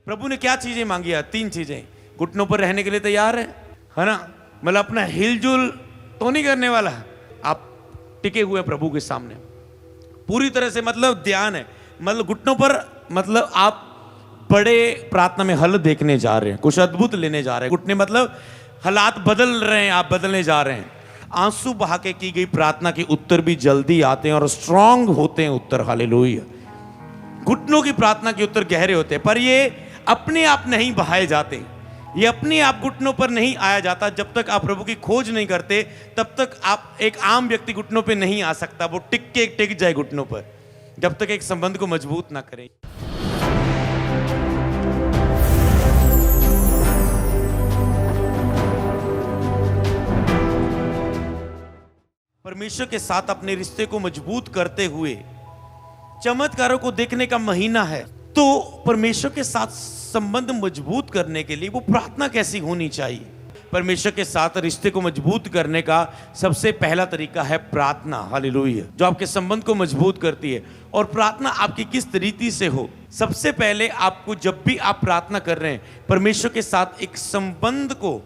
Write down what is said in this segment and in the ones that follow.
प्रभु ने क्या चीजें मांगी है? 3 चीजें। घुटनों पर रहने के लिए तैयार है ना? मतलब अपना हिलजुल तो नहीं करने वाला, आप टिके हुए हैं प्रभु के सामने पूरी तरह से, मतलब ध्यान है, मतलब घुटनों पर, मतलब आप बड़े प्रार्थना में हल देखने जा रहे हैं, कुछ अद्भुत लेने जा रहे हैं। घुटने मतलब हालात बदल रहे हैं, आप बदलने जा रहे हैं। आंसू बहा के की गई प्रार्थना के उत्तर भी जल्दी आते हैं और स्ट्रांग होते हैं उत्तर। हालेलुया। घुटनों की प्रार्थना के उत्तर गहरे होते हैं, पर ये अपने आप नहीं बहाए जाते, ये अपने आप घुटनों पर नहीं आया जाता। जब तक आप प्रभु की खोज नहीं करते तब तक आप, एक आम व्यक्ति घुटनों पे नहीं आ सकता। वो टिक जाए घुटनों पर, जब तक एक संबंध को मजबूत ना करें। परमेश्वर के साथ अपने रिश्ते को मजबूत करते हुए चमत्कारों को देखने का महीना है। तो परमेश्वर के साथ संबंध मजबूत करने के लिए वो प्रार्थना कैसी होनी चाहिए? परमेश्वर के साथ रिश्ते को मजबूत करने का सबसे पहला तरीका है प्रार्थना। हालेलुया। जो आपके संबंध को मजबूत करती है। और प्रार्थना आपकी किस तरीके से हो? सबसे पहले आपको, जब भी आप प्रार्थना कर रहे हैं, परमेश्वर के साथ एक संबंध को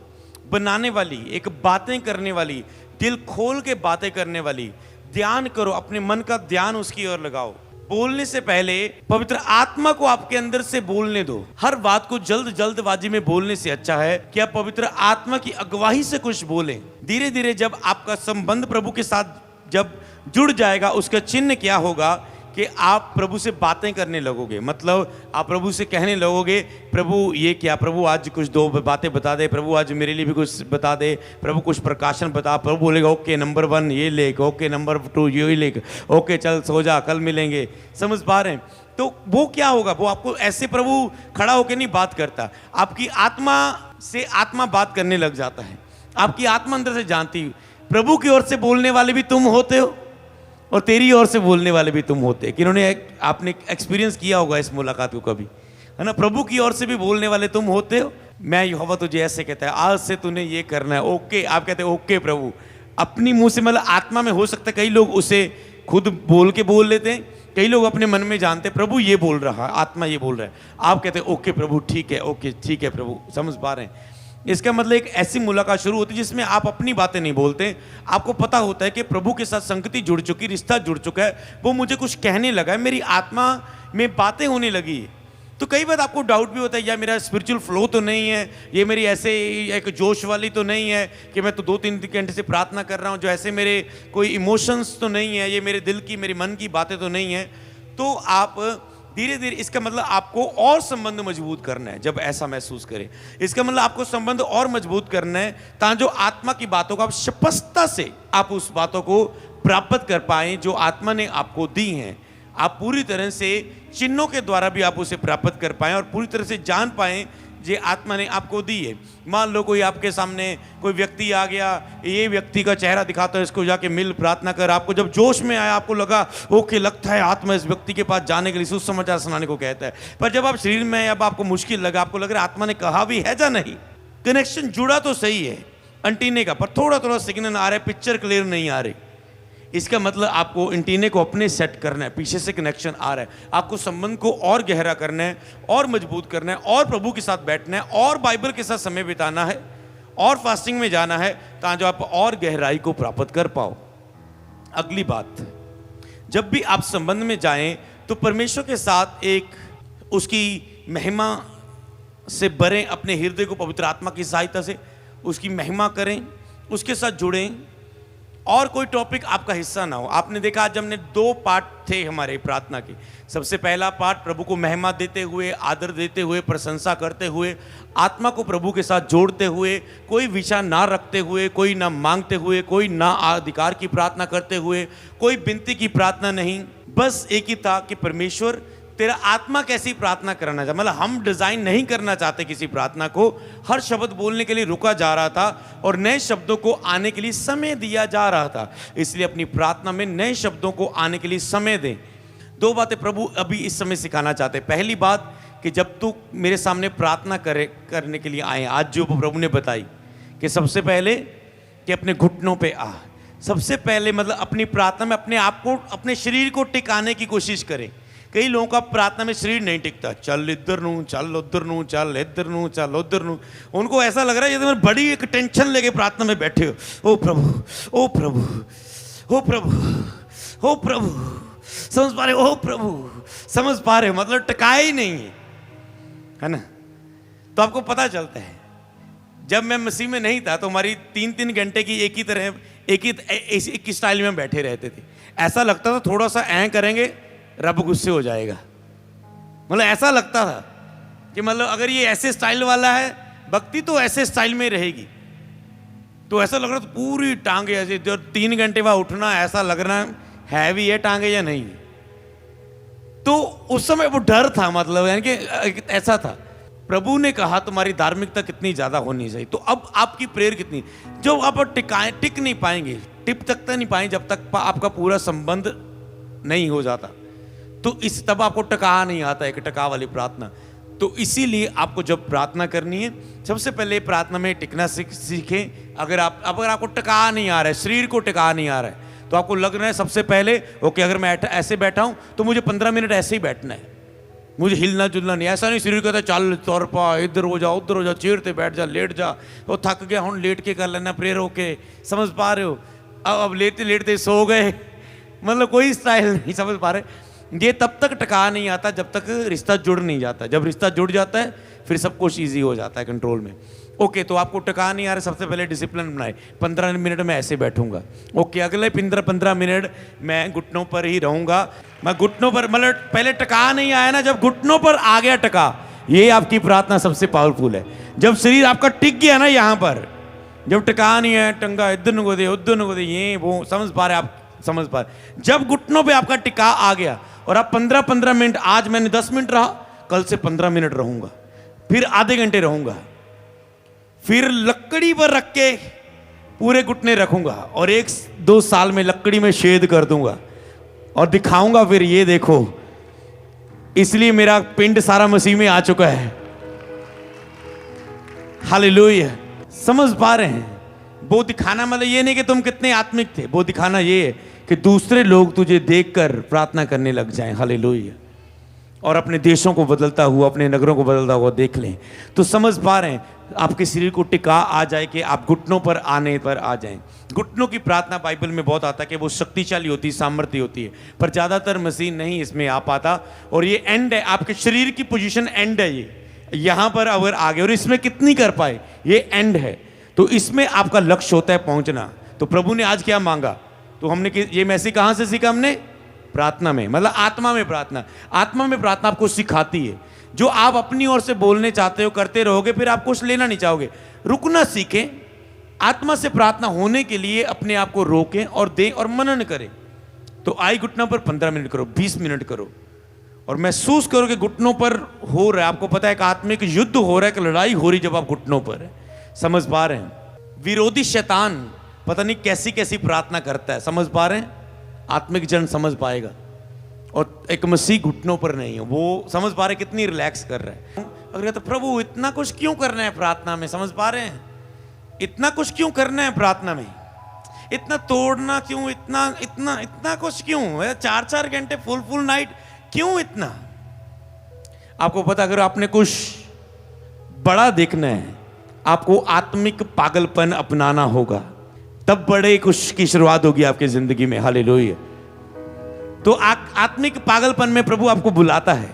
बनाने वाली, एक बातें करने वाली, दिल खोल के बातें करने वाली, ध्यान करो, अपने मन का ध्यान उसकी ओर लगाओ। बोलने से पहले पवित्र आत्मा को आपके अंदर से बोलने दो। हर बात को जल्दबाजी में बोलने से अच्छा है कि आप पवित्र आत्मा की अगुवाई से कुछ बोलें। धीरे धीरे जब आपका संबंध प्रभु के साथ जब जुड़ जाएगा, उसका चिन्ह क्या होगा कि आप प्रभु से बातें करने लगोगे। मतलब आप प्रभु से कहने लगोगे, प्रभु ये क्या, प्रभु आज कुछ 2 बातें बता दे, प्रभु आज मेरे लिए भी कुछ बता दे, प्रभु कुछ प्रकाशन बता। प्रभु बोलेगा ओके नंबर 1 ये लेख, ओके नंबर 2 ये लेख, ओके चल सो जा, कल मिलेंगे। समझ पा रहे हैं? तो वो क्या होगा, वो आपको ऐसे प्रभु खड़ा होकर नहीं बात करता, आपकी आत्मा से आत्मा बात करने लग जाता है। आपकी आत्मा अंदर से जानती, प्रभु की ओर से बोलने वाले भी तुम होते हो और तेरी ओर से बोलने वाले भी तुम होते हैं। किन्होंने आपने एक्सपीरियंस किया होगा इस मुलाकात को कभी, है ना? प्रभु की ओर से भी बोलने वाले तुम होते हो। मैं यहोवा तुझे ऐसे कहता है, आज से तूने ये करना है, ओके। आप कहते हैं ओके प्रभु, अपनी मुंह से, मतलब आत्मा में हो सकता है कई लोग उसे खुद बोल लेते हैं, कई लोग अपने मन में जानते हैं प्रभु ये बोल रहा है, आत्मा ये बोल रहा है। आप कहते हैं ओके प्रभु ठीक है, ओके ठीक है प्रभु। समझ पा रहे हैं? इसका मतलब एक ऐसी मुलाकात शुरू होती है जिसमें आप अपनी बातें नहीं बोलते, आपको पता होता है कि प्रभु के साथ संगति जुड़ चुकी, रिश्ता जुड़ चुका है, वो मुझे कुछ कहने लगा है, मेरी आत्मा में बातें होने लगी। तो कई बार आपको डाउट भी होता है, या मेरा स्पिरिचुअल फ्लो तो नहीं है, ये मेरी ऐसे एक जोश वाली तो नहीं है कि मैं तो 2-3 घंटे से प्रार्थना कर रहा हूँ, जो ऐसे मेरे कोई इमोशंस तो नहीं है, ये मेरे दिल की, मेरे मन की बातें तो नहीं है। तो आप धीरे धीरे, इसका मतलब आपको और संबंध मजबूत करना है। जब ऐसा महसूस करें, इसका मतलब आपको संबंध और मजबूत करना है, ताकि जो आत्मा की बातों को आप स्पष्टता से आप उस बातों को प्राप्त कर पाएं जो आत्मा ने आपको दी हैं। आप पूरी तरह से चिन्हों के द्वारा भी आप उसे प्राप्त कर पाएं और पूरी तरह से जान पाएं जो आत्मा ने आपको दी है। मान लो कोई आपके सामने कोई व्यक्ति आ गया, ये व्यक्ति का चेहरा दिखाता है, इसको जाके मिल, प्रार्थना कर। आपको जब जोश में आया, आपको लगा ओके, लगता है आत्मा इस व्यक्ति के पास जाने के लिए सुसमाचार सुनाने को कहता है। पर जब आप शरीर में, अब आपको मुश्किल लगा, आपको लग रहा है आत्मा ने कहा भी है या नहीं, कनेक्शन जुड़ा तो सही है एंटीने का, पर थोड़ा थोड़ा सिग्नल आ रहा है, पिक्चर क्लियर नहीं आ रही। इसका मतलब आपको एंटीने को अपने सेट करना है, पीछे से कनेक्शन आ रहा है, आपको संबंध को और गहरा करना है और मजबूत करना है और प्रभु के साथ बैठना है और बाइबल के साथ समय बिताना है और फास्टिंग में जाना है, ताकि आप और गहराई को प्राप्त कर पाओ। अगली बात, जब भी आप संबंध में जाएं तो परमेश्वर के साथ एक उसकी महिमा से भरें, अपने हृदय को पवित्र आत्मा की सहायता से उसकी महिमा करें, उसके साथ जुड़ें और कोई टॉपिक आपका हिस्सा ना हो। आपने देखा आज हमने 2 पार्ट थे हमारे प्रार्थना के। सबसे पहला पार्ट प्रभु को महिमा देते हुए, आदर देते हुए, प्रशंसा करते हुए, आत्मा को प्रभु के साथ जोड़ते हुए, कोई विचार ना रखते हुए, कोई ना मांगते हुए, कोई ना अधिकार की प्रार्थना करते हुए, कोई विनती की प्रार्थना नहीं, बस एक ही था कि परमेश्वर तेरा आत्मा कैसी प्रार्थना करना चाहता। मतलब हम डिजाइन नहीं करना चाहते किसी प्रार्थना को, हर शब्द बोलने के लिए रुका जा रहा था और नए शब्दों को आने के लिए समय दिया जा रहा था। इसलिए अपनी प्रार्थना में नए शब्दों को आने के लिए समय दें। 2 बातें प्रभु अभी इस समय सिखाना चाहते हैं। पहली बात कि जब तू मेरे सामने प्रार्थना करने के लिए आए, आज जो प्रभु ने बताई कि सबसे पहले कि अपने घुटनों पे आ, सबसे पहले मतलब अपनी प्रार्थना में अपने आप को, अपने शरीर को टिकाने की कोशिश करें। कई लोगों का प्रार्थना में शरीर नहीं टिकता, चल इधर नू, चल उधर नू, चल इधर नू, चल उधर नू। उनको ऐसा लग रहा है जैसे बड़ी एक टेंशन लेके प्रार्थना में बैठे हो। ओ प्रभु, ओ प्रभु, ओ प्रभु, ओ प्रभु, समझ पा रहे हो? ओ प्रभु, समझ पा रहे हो? मतलब टिकाए ही नहीं है ना। तो आपको पता चलता है, जब मैं मसीह में नहीं था तो हमारी 3-3 घंटे की एक ही स्टाइल में बैठे रहते थे। ऐसा लगता था थोड़ा सा ऐं करेंगे रब गुस्से हो जाएगा। मतलब ऐसा लगता था कि मतलब अगर ये ऐसे स्टाइल वाला है भक्ति तो ऐसे स्टाइल में रहेगी। तो ऐसा लग रहा था पूरी टांगे ऐसे, जो 3 घंटे बाद उठना ऐसा लग रहा है भी है टांगे या नहीं। तो उस समय वो डर था, मतलब यानी कि ऐसा था। प्रभु ने कहा तुम्हारी धार्मिकता कितनी ज्यादा होनी चाहिए। तो अब आपकी प्रेयर कितनी, जो आप टिक नहीं पाएंगे, टिप तक नहीं पाएंगे जब तक आपका पूरा संबंध नहीं हो जाता। तो इस तब आपको टका नहीं आता, एक टका वाली प्रार्थना। तो इसीलिए आपको जब प्रार्थना करनी है, सबसे पहले प्रार्थना में टिकना सीखें। अगर आपको टका नहीं आ रहा है, शरीर को टका नहीं आ रहा है, तो आपको लग रहा है सबसे पहले ओके, अगर मैं ऐसे बैठा हूं तो मुझे 15 मिनट ऐसे ही बैठना है, मुझे हिलना जुलना नहीं। ऐसा नहीं शरीर कहता चल तौर पा, इधर हो जा, उधर हो जा, चेयर पे बैठ जा, लेट जा, तो थक गया हूँ लेट के कर लेना प्रेयर होके। समझ पा रहे हो? अब लेटते लेटते सो गए, मतलब कोई स्टाइल नहीं समझ पा रहे। ये तब तक टका नहीं आता जब तक रिश्ता जुड़ नहीं जाता। जब रिश्ता जुड़ जाता है फिर सब कुछ ईजी हो जाता है कंट्रोल में। ओके, तो आपको टका नहीं आ रहा, सबसे पहले डिसिप्लिन बनाए। 15 मिनट में ऐसे बैठूंगा। ओके, अगले 15 मिनट मैं घुटनों पर ही रहूंगा। मैं घुटनों पर, मतलब पहले टका नहीं आया ना, जब घुटनों पर आ गया टका, ये आपकी प्रार्थना सबसे पावरफुल है। जब शरीर आपका टिक गया ना यहाँ पर, जब टका नहीं है, टंगा इधर न दे उधर न दे, ये वो समझ पा रहे आप? समझ पा रहे? जब घुटनों पे आपका टिका आ गया और आप 15 मिनट, आज मैंने 10 मिनट रहा, कल से 15 मिनट रहूंगा, फिर आधे घंटे रहूंगा, फिर लकड़ी पर रख के पूरे घुटने रखूंगा और 1-2 साल में लकड़ी में छेद कर दूंगा और दिखाऊंगा फिर ये देखो। इसलिए मेरा पिंड सारा मसीह में आ चुका है। हालेलुया। समझ पा रहे हैं? वो दिखाना मतलब ये नहीं कि तुम कितने आत्मिक थे, वो दिखाना ये है कि दूसरे लोग तुझे देखकर प्रार्थना करने लग जाएं। हालेलुया। और अपने देशों को बदलता हुआ, अपने नगरों को बदलता हुआ देख लें। तो समझ पा रहे हैं, आपके शरीर को टिका आ जाए कि आप घुटनों पर आने पर आ जाएं। घुटनों की प्रार्थना बाइबल में बहुत आता है कि वो शक्तिशाली होती है, सामर्थ्य होती है, पर ज़्यादातर मसीह नहीं इसमें आ पाता। और ये एंड है, आपके शरीर की पोजीशन एंड है। ये यहाँ पर अगर आ गए और इसमें कितनी कर पाए, ये एंड है। तो इसमें आपका लक्ष्य होता है पहुँचना। तो प्रभु ने आज क्या मांगा? तो हमने ये मैसेज कहाँ से सीखा? हमने प्रार्थना में, मतलब आत्मा में प्रार्थना। आत्मा में प्रार्थना आपको सिखाती है, जो आप अपनी ओर से बोलने चाहते हो करते रहोगे, फिर आप कुछ लेना नहीं चाहोगे। रुकना सीखें। आत्मा से प्रार्थना होने के लिए अपने आप को रोकें और दें और मनन करें। तो आई घुटनों पर 15 मिनट करो, 20 मिनट करो और महसूस करो कि घुटनों पर हो रहा है। आपको पता है कि आत्मिक युद्ध हो रहा है, कि लड़ाई हो रही जब आप घुटनों पर है। समझ पा रहे हैं? विरोधी शैतान पता नहीं कैसी कैसी प्रार्थना करता है। समझ पा रहे हैं? आत्मिक जन समझ पाएगा। और एक मसीह घुटनों पर नहीं है, वो समझ पा रहे कितनी रिलैक्स कर रहा है। अगर तो प्रभु इतना कुछ क्यों करना है प्रार्थना में? समझ पा रहे हैं? इतना कुछ क्यों करना है प्रार्थना में? इतना तोड़ना क्यों? इतना इतना इतना कुछ क्यों? 4-4 घंटे फुल नाइट क्यों इतना? आपको पता, अगर आपने कुछ बड़ा देखना है, आपको आत्मिक पागलपन अपनाना होगा, तब बड़े कुछ की शुरुआत होगी आपकी जिंदगी में। हालेलुया। तो आत्मिक पागलपन में प्रभु आपको बुलाता है।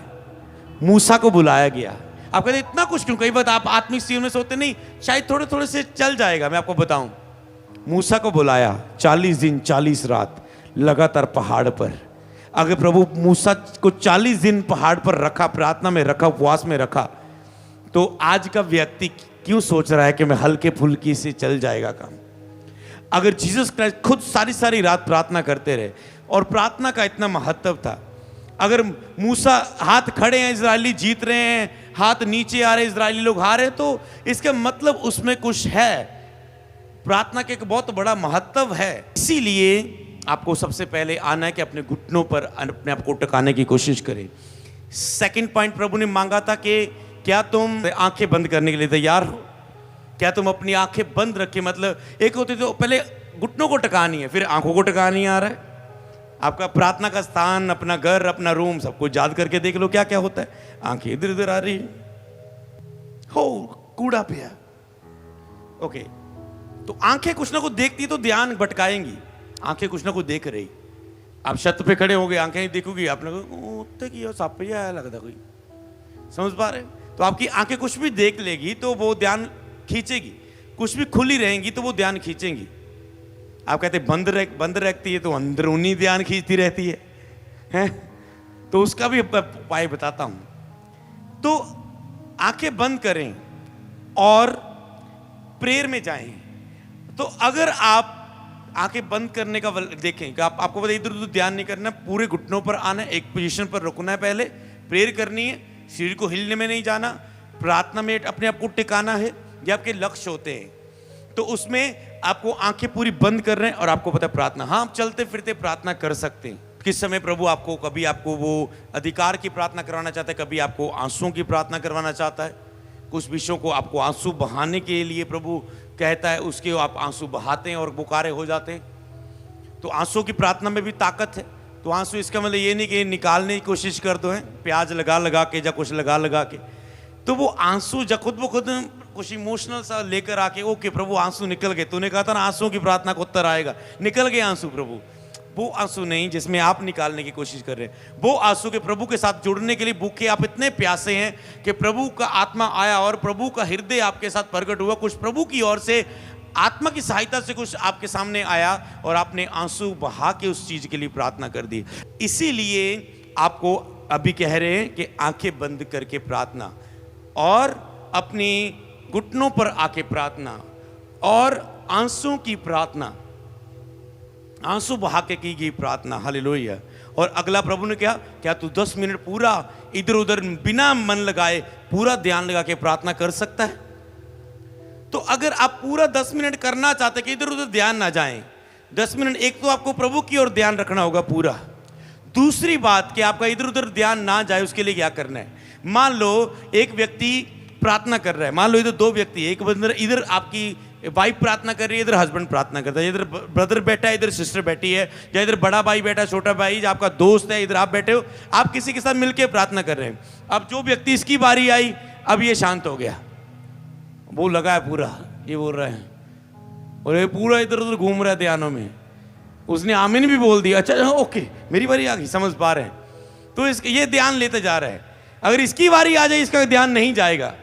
मूसा को बुलाया गया। आप कहते इतना कुछ क्यों? कई बार आप आत्मिक जीवन में सोचते नहीं, शायद थोड़े थोड़े से चल जाएगा। मैं आपको बताऊं, मूसा को बुलाया 40 दिन 40 रात लगातार पहाड़ पर। अगर प्रभु मूसा को 40 दिन पहाड़ पर रखा, प्रार्थना में रखा, उपवास में रखा, तो आज का व्यक्ति क्यों सोच रहा है कि मैं हल्के फुल्की से चल जाएगा काम? अगर जीसस क्राइस्ट खुद सारी रात प्रार्थना करते रहे और प्रार्थना का इतना महत्व था। अगर मूसा, हाथ खड़े हैं इजरायली जीत रहे हैं, हाथ नीचे आ रहे इजरायली लोग हारे, तो इसका मतलब उसमें कुछ है। प्रार्थना के एक बहुत बड़ा महत्व है। इसीलिए आपको सबसे पहले आना है कि अपने घुटनों पर अपने आप को टिकाने की कोशिश करें। सेकंड पॉइंट प्रभु ने मांगा था कि क्या तुम आंखें बंद करने के लिए तैयार हो? क्या तुम अपनी आंखें बंद रखे? मतलब एक होती तो पहले घुटनों को टिकानी है, फिर आंखों को टिका नहीं आ रहा है। आपका प्रार्थना का स्थान, अपना घर, अपना रूम, सब कुछ याद करके देख लो क्या क्या होता है। आंखें इधर उधर आ रही हो, कूड़ा पिया, ओके। तो आंखें कुछ ना कुछ देखती तो ध्यान भटकाएंगी। आंखें कुछ ना कुछ देख रही, आप छत पे खड़े हो गए, आंखें देखोगी, आपने कहा साप पे आया लगता कोई, समझ पा रहे? तो आपकी आंखें कुछ भी देख लेगी तो वो ध्यान खींचेगी, कुछ भी खुली रहेंगी तो वो ध्यान खींचेंगी। आप कहते बंद रखती है तो अंदरूनी ध्यान खींचती रहती है? तो उसका भी उपाय बताता हूं। तो आंखें बंद करें और प्रेयर में जाएं। तो अगर आप आंखें बंद करने का देखें कि आपको पता इधर उधर ध्यान नहीं करना, पूरे घुटनों पर आना, एक पोजीशन पर रुकना है, पहले प्रेयर करनी है, शरीर को हिलने में नहीं जाना, प्रार्थना में अपने आप को टिकाना है। ये आपके लक्ष्य होते हैं। तो उसमें आपको आंखें पूरी बंद कर रहे हैं और आपको पता है प्रार्थना, हाँ आप चलते फिरते प्रार्थना कर सकते हैं। किस समय प्रभु आपको, कभी आपको वो अधिकार की प्रार्थना करवाना चाहता है, कभी आपको आंसुओं की प्रार्थना करवाना चाहता है। कुछ विषयों को आपको आंसू बहाने के लिए प्रभु कहता है, उसके आप आंसू बहाते हैं और बुकारे हो जाते हैं। तो आंसू की प्रार्थना में भी ताकत है। तो आंसू इसका मतलब ये नहीं कि निकालने की कोशिश कर दो, है प्याज लगा के या कुछ लगा के, तो वो आंसू जब खुद ब खुद कुछ इमोशनल सा लेकर आके, ओके प्रभु आंसू निकल गए, तूने कहा था ना आंसू की प्रार्थना को उत्तर आएगा, निकल गए आंसू प्रभु। वो आंसू नहीं जिसमें आप निकालने की कोशिश कर रहे हैं, वो आंसू के प्रभु के साथ जुड़ने के लिए भूखे, आप इतने प्यासे हैं कि प्रभु का आत्मा आया और प्रभु का हृदय आपके साथ प्रकट हुआ, कुछ प्रभु की ओर से आत्मा की सहायता से कुछ आपके सामने आया और आपने आंसू बहा के उस चीज के लिए प्रार्थना कर दी। इसीलिए आपको अभी कह रहे हैं कि आंखें बंद करके प्रार्थना और अपनी घुटनों पर आके प्रार्थना और आंसू की प्रार्थना, आंसू बहा के की गई प्रार्थना। हालेलुया। और अगला प्रभु ने क्या तू 10 मिनट पूरा इधर उधर बिना मन लगाए पूरा ध्यान लगा के प्रार्थना कर सकता है? तो अगर आप पूरा 10 मिनट करना चाहते कि इधर उधर ध्यान ना जाए, 10 मिनट एक तो आपको प्रभु की ओर ध्यान रखना होगा पूरा। दूसरी बात कि आपका इधर उधर ध्यान ना जाए, उसके लिए क्या करना है? मान लो एक व्यक्ति प्रार्थना कर रहा है, मान लो इधर 2 व्यक्ति, एक बंदर इधर आपकी वाइफ प्रार्थना कर रही है, इधर हस्बैंड प्रार्थना करता है, इधर ब्रदर बैठा है, इधर सिस्टर बैठी है, या इधर बड़ा भाई बैठा है, छोटा भाई, आपका दोस्त है, इधर आप बैठे हो, आप किसी के साथ मिलकर प्रार्थना कर रहे हैं। अब जो व्यक्ति इसकी बारी आई, अब ये शांत हो गया, वो लगा है पूरा, ये बोल रहा है और ये पूरा इधर उधर घूम रहा है ध्यानों में, उसने आमीन भी बोल दिया, अच्छा ओके मेरी बारी आ गई, समझ पा रहे हैं। तो ये ध्यान लेते जा रहा है। अगर इसकी बारी आ जाए, इसका ध्यान नहीं जाएगा।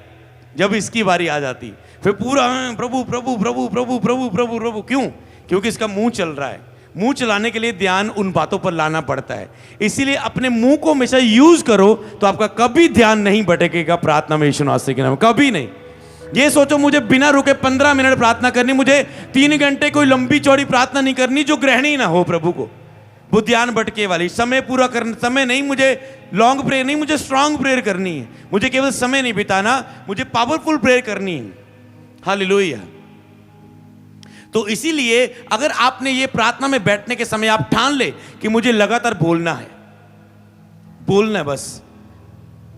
जब इसकी बारी आ जाती फिर पूरा प्रभु प्रभु प्रभु प्रभु प्रभु प्रभु प्रभु, क्यों? क्योंकि इसका मुंह चल रहा है। मुंह चलाने के लिए ध्यान उन बातों पर लाना पड़ता है। इसीलिए अपने मुंह को हमेशा यूज करो, तो आपका कभी ध्यान नहीं भटकेगा प्रार्थना में यीशु मसीह के नाम, कभी नहीं। ये सोचो मुझे बिना रुके 15 मिनट प्रार्थना करनी, मुझे 3 घंटे कोई लंबी चौड़ी प्रार्थना नहीं करनी जो ग्रहणी ना हो प्रभु को, वो ध्यान भटके वाली। समय पूरा करना, समय नहीं, मुझे लॉन्ग प्रेयर नहीं, मुझे स्ट्रांग प्रेयर करनी है। मुझे केवल समय नहीं बिताना, मुझे पावरफुल प्रेयर करनी है। हालेलुया। तो इसीलिए अगर आपने ये प्रार्थना में बैठने के समय आप ठान ले कि मुझे लगातार बोलना है, बोलना है बस,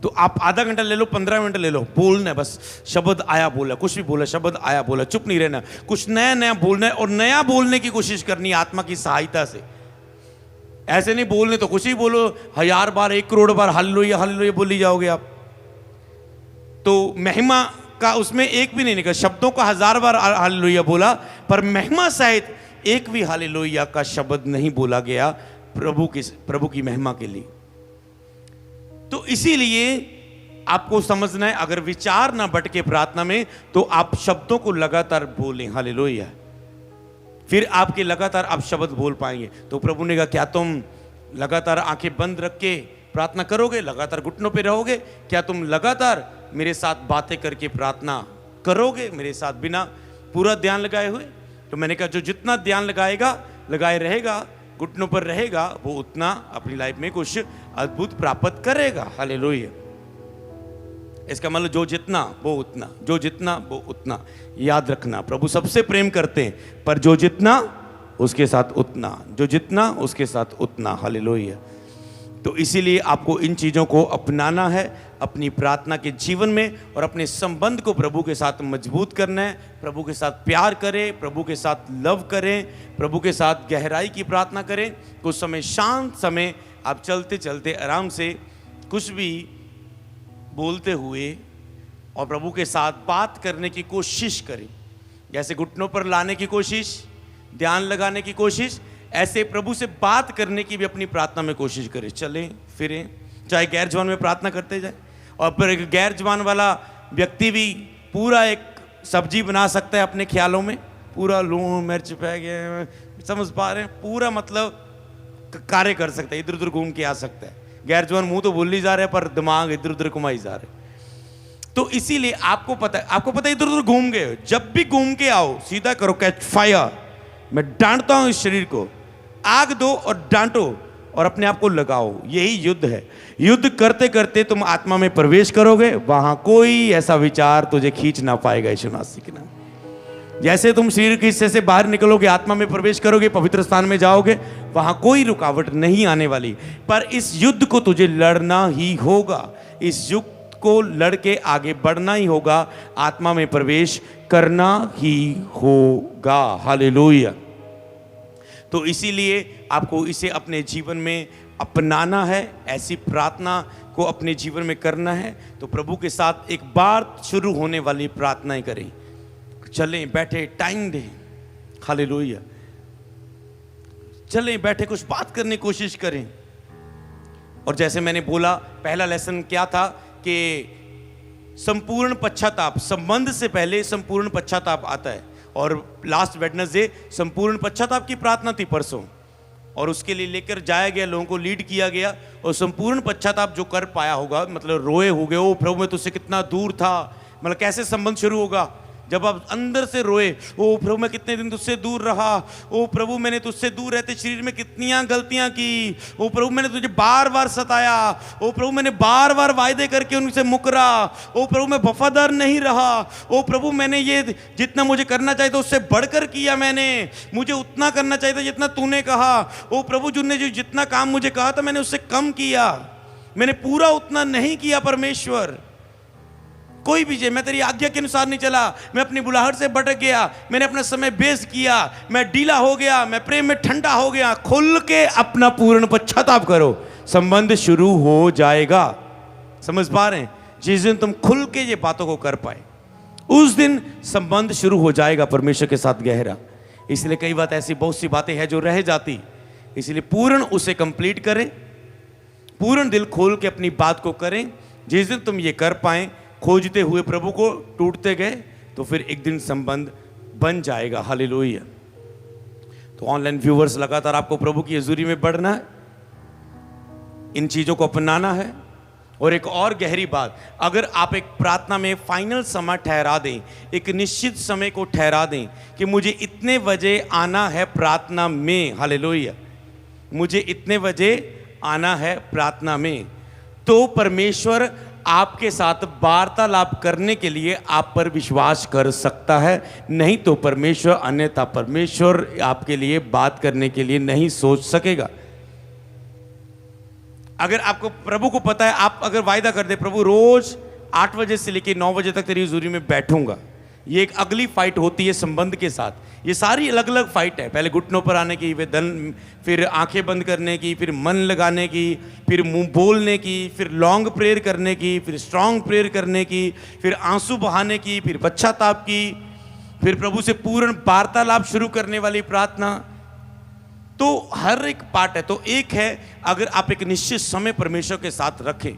तो आप आधा घंटा ले लो, 15 मिनट ले लो, बोलना है बस। शब्द आया बोला, कुछ भी बोला, शब्द आया बोला, चुप नहीं रहना, कुछ नया नया बोलना है और नया बोलने की कोशिश करनी है आत्मा की सहायता से। ऐसे नहीं बोलने तो कुछ ही बोलो, 1000 बार 1 करोड़ बार हालेलुया हालेलुया बोली जाओगे आप, तो महिमा का उसमें एक भी नहीं निकला। शब्दों का 1000 बार हालेलुया बोला, पर महिमा सहित एक भी हालेलुया का शब्द नहीं बोला गया प्रभु की महिमा के लिए। तो इसीलिए आपको समझना है, अगर विचार ना भटके प्रार्थना में, तो आप शब्दों को लगातार बोलें। हालेलुया। फिर आपके लगातार आप शब्द बोल पाएंगे। तो प्रभु ने कहा क्या तुम लगातार आंखें बंद रख के प्रार्थना करोगे, लगातार घुटनों पे रहोगे? क्या तुम लगातार मेरे साथ बातें करके प्रार्थना करोगे, मेरे साथ बिना पूरा ध्यान लगाए हुए? तो मैंने कहा जो जितना ध्यान लगाए रहेगा, घुटनों पर रहेगा, वो उतना अपनी लाइफ में कुछ अद्भुत प्राप्त करेगा। हालेलुया। इसका मतलब जो जितना वो उतना, जो जितना वो उतना। याद रखना, प्रभु सबसे प्रेम करते हैं, पर जो जितना उसके साथ उतना, जो जितना उसके साथ उतना। हालेलुया। तो इसीलिए आपको इन चीज़ों को अपनाना है अपनी प्रार्थना के जीवन में, और अपने संबंध को प्रभु के साथ मजबूत करना है। प्रभु के साथ प्यार करें, प्रभु के साथ लव करें, प्रभु के साथ गहराई की प्रार्थना करें। कुछ समय शांत समय आप चलते चलते आराम से कुछ भी बोलते हुए और प्रभु के साथ बात करने की कोशिश करें। जैसे घुटनों पर लाने की कोशिश, ध्यान लगाने की कोशिश, ऐसे प्रभु से बात करने की भी अपनी प्रार्थना में कोशिश करें। चलें फिरें, चाहे गैर जवान में प्रार्थना करते जाए। और फिर एक गैर जवान वाला व्यक्ति भी पूरा एक सब्जी बना सकता है अपने ख्यालों में, पूरा लूण मिर्च पै गया, समझ पा रहे हैं, पूरा मतलब कार्य कर सकता है, इधर उधर घूम के आ सकता है। गैर जवान मुंह तो भूल ही जा रहे हैं पर दिमाग इधर उधर घुमाई जा रहे। तो इसीलिए आपको पता है इधर उधर घूम गए, जब भी घूम के आओ सीधा करो कैच फायर। मैं डांटता हूं इस शरीर को, आग दो और डांटो और अपने आप को लगाओ। यही युद्ध है। युद्ध करते करते तुम आत्मा में प्रवेश करोगे, वहां कोई ऐसा विचार तुझे खींच ना पाएगा यीशु मसीह के नाम। जैसे तुम शरीर के हिस्से से बाहर निकलोगे, आत्मा में प्रवेश करोगे, पवित्र स्थान में जाओगे, वहां कोई रुकावट नहीं आने वाली। पर इस युद्ध को तुझे लड़ना ही होगा, इस युद्ध को लड़के आगे बढ़ना ही होगा, आत्मा में प्रवेश करना ही होगा। हालेलुया। तो इसीलिए आपको इसे अपने जीवन में अपनाना है, ऐसी प्रार्थना को अपने जीवन में करना है। तो प्रभु के साथ एक बार शुरू होने वाली प्रार्थनाएं करें, चलें बैठे टाइम दें। हालेलुया। चलें बैठे कुछ बात करने की कोशिश करें। और जैसे मैंने बोला, पहला लेसन क्या था कि संपूर्ण पश्चाताप, संबंध से पहले संपूर्ण पश्चाताप आता है। और लास्ट वेडनेसडे संपूर्ण पश्चाताप की प्रार्थना थी परसों, और उसके लिए लेकर जाया गया, लोगों को लीड किया गया। और संपूर्ण पश्चाताप जो कर पाया होगा, मतलब रोए होगे, ओ प्रभु मैं तुझसे कितना दूर था, मतलब कैसे संबंध शुरू होगा जब आप अंदर से रोए, ओ प्रभु मैं कितने दिन तुझसे दूर रहा, ओ प्रभु मैंने तुझसे दूर रहते शरीर में कितनियां गलतियां की, ओ प्रभु मैंने तुझे बार बार सताया, ओ प्रभु मैंने बार बार वायदे करके उनसे मुकरा, ओ प्रभु मैं वफादार नहीं रहा, ओ प्रभु मैंने ये जितना मुझे करना चाहिए था उससे बढ़कर किया, मैंने मुझे उतना करना चाहिए था जितना तूने कहा, ओ प्रभु तूने जो जितना काम मुझे कहा था मैंने उससे कम किया, मैंने पूरा उतना नहीं किया परमेश्वर, कोई भी मैं तेरी आज्ञा के अनुसार नहीं चला, मैं अपनी बुलाहट से भटक गया, मैंने अपना समय वेस्ट किया, मैं ढीला हो गया, मैं प्रेम में ठंडा हो गया। खुल के अपना पूर्ण पश्चाताप करो, संबंध शुरू हो जाएगा। समझ पा रहे हैं? जिस दिन तुम खुल के ये बातों को कर पाए, उस दिन संबंध शुरू हो जाएगा परमेश्वर के साथ गहरा। इसलिए कई बात ऐसी बहुत सी बातें हैं जो रह जाती, इसलिए पूर्ण उसे कंप्लीट करें, पूर्ण दिल खोल के अपनी बात को करें। जिस दिन तुम ये कर पाए, खोजते हुए प्रभु को टूटते गए, तो फिर एक दिन संबंध बन जाएगा। हालेलुया। तो ऑनलाइन व्यूअर्स, लगातार आपको प्रभु की हजूरी में बढ़ना है, इन चीजों को अपनाना है। और एक और गहरी बात, अगर आप एक प्रार्थना में फाइनल समय ठहरा दें, एक निश्चित समय को ठहरा दें कि मुझे इतने बजे आना है प्रार्थना में, हालेलुया, मुझे इतने बजे आना है प्रार्थना में, तो परमेश्वर आपके साथ वार्तालाप करने के लिए आप पर विश्वास कर सकता है। नहीं तो परमेश्वर, अन्यथा परमेश्वर आपके लिए बात करने के लिए नहीं सोच सकेगा। अगर आपको प्रभु को पता है, आप अगर वायदा कर दे, प्रभु रोज 8 बजे से लेकर 9 बजे तक तेरी हुजूरी में बैठूंगा, ये एक अगली फाइट होती है संबंध के साथ। ये सारी अलग अलग फाइट है, पहले घुटनों पर आने की, फिर आंखें बंद करने की, फिर मन लगाने की, फिर मुंह बोलने की, फिर लॉन्ग प्रेयर करने की, फिर स्ट्रांग प्रेयर करने की, फिर आंसू बहाने की, फिर पश्चाताप की, फिर प्रभु से पूर्ण वार्तालाप शुरू करने वाली प्रार्थना। तो हर एक पार्ट है। तो एक है, अगर आप एक निश्चित समय परमेश्वर के साथ रखें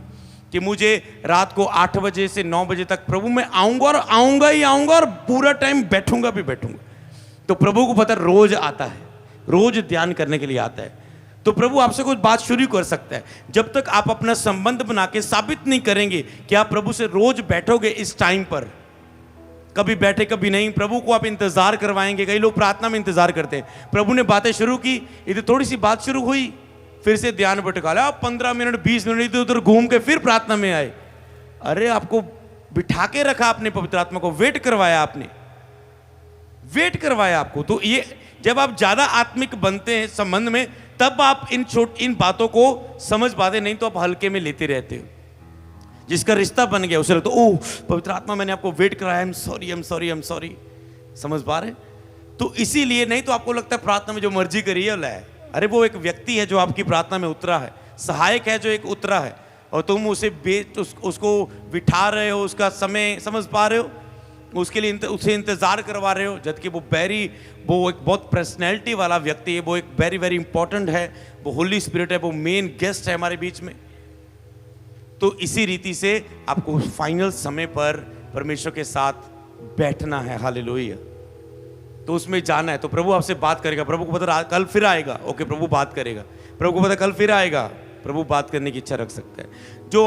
कि मुझे रात को 8 बजे से 9 बजे तक प्रभु मैं आऊंगा, और आऊंगा ही आऊंगा, और पूरा टाइम बैठूंगा भी बैठूंगा, तो प्रभु को पता रोज आता है, रोज ध्यान करने के लिए आता है। तो प्रभु आपसे कुछ बात शुरू कर सकता है। जब तक आप अपना संबंध बना के साबित नहीं करेंगे कि आप प्रभु से रोज बैठोगे इस टाइम पर, कभी बैठे कभी नहीं, प्रभु को आप इंतजार करवाएंगे। कई लोग प्रार्थना में इंतजार करते हैं, प्रभु ने बातें शुरू की, इधर थोड़ी सी बात शुरू हुई, फिर से ध्यान भटका लिया, 15 मिनट 20 मिनट इधर उधर घूम के फिर प्रार्थना में आए। अरे आपको बिठा के रखा आपने, पवित्र आत्मा को वेट करवाया, आपने वेट करवाया आपको। तो ये जब आप ज्यादा आत्मिक बनते हैं संबंध में, तब आप इन बातों को समझ पाते, नहीं तो आप हल्के में लेते रहते हो। जिसका रिश्ता बन गया उसे लगता ओह पवित्र आत्मा मैंने आपको वेट कराया, I am sorry, I am sorry, I am sorry. समझ पा रहे? तो इसीलिए नहीं तो आपको लगता है प्रार्थना में जो मर्जी करिए है, अरे वो एक व्यक्ति है जो आपकी प्रार्थना में उतरा है, सहायक है जो एक उतरा है, और तुम उसे उसको बिठा रहे हो, उसका समय, समझ पा रहे हो, उसके लिए उसे इंतजार करवा रहे हो, जबकि वो एक बहुत पर्सनैलिटी वाला व्यक्ति है, वो एक वेरी वेरी इंपॉर्टेंट है, वो होली स्पिरिट है, वो मेन गेस्ट है हमारे बीच में। तो इसी रीति से आपको फाइनल समय पर परमेश्वर के साथ बैठना है, हालेलुया। तो उसमें जाना है, तो प्रभु आपसे बात करेगा, प्रभु को पता कल फिर आएगा, ओके प्रभु बात करेगा, प्रभु को पता कल फिर आएगा, प्रभु बात करने की इच्छा रख सकता है। जो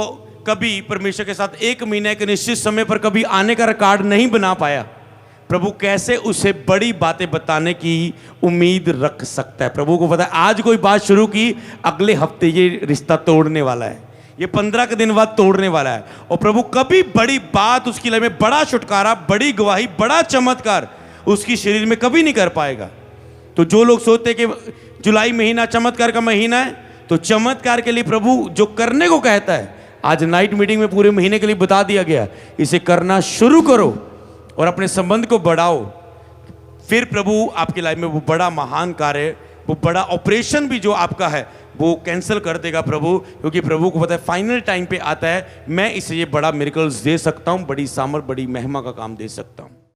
कभी परमेश्वर के साथ 1 महीने के निश्चित समय पर कभी आने का रिकॉर्ड नहीं बना पाया, प्रभु कैसे उसे बड़ी बातें बताने की उम्मीद रख सकता है। प्रभु को पता है आज कोई बात शुरू की, अगले हफ्ते ये रिश्ता तोड़ने वाला है, ये 15 के दिन बाद तोड़ने वाला है, और प्रभु कभी बड़ी बात उसकी लाइफ में, बड़ा छुटकारा, बड़ी गवाही, बड़ा चमत्कार उसकी शरीर में कभी नहीं कर पाएगा। तो जो लोग सोचते कि जुलाई महीना चमत्कार का महीना है, तो चमत्कार के लिए प्रभु जो करने को कहता है, आज नाइट मीटिंग में पूरे महीने के लिए बता दिया गया, इसे करना शुरू करो और अपने संबंध को बढ़ाओ। फिर प्रभु आपकी लाइफ में वो बड़ा महान कार्य, वो बड़ा ऑपरेशन भी जो आपका है वो कैंसिल कर देगा प्रभु, क्योंकि प्रभु को पता है फाइनल टाइम पे आता है, मैं इसे ये बड़ा मिरेकल्स दे सकता हूं, बड़ी सामर्थ, बड़ी महिमा का काम दे सकता हूं।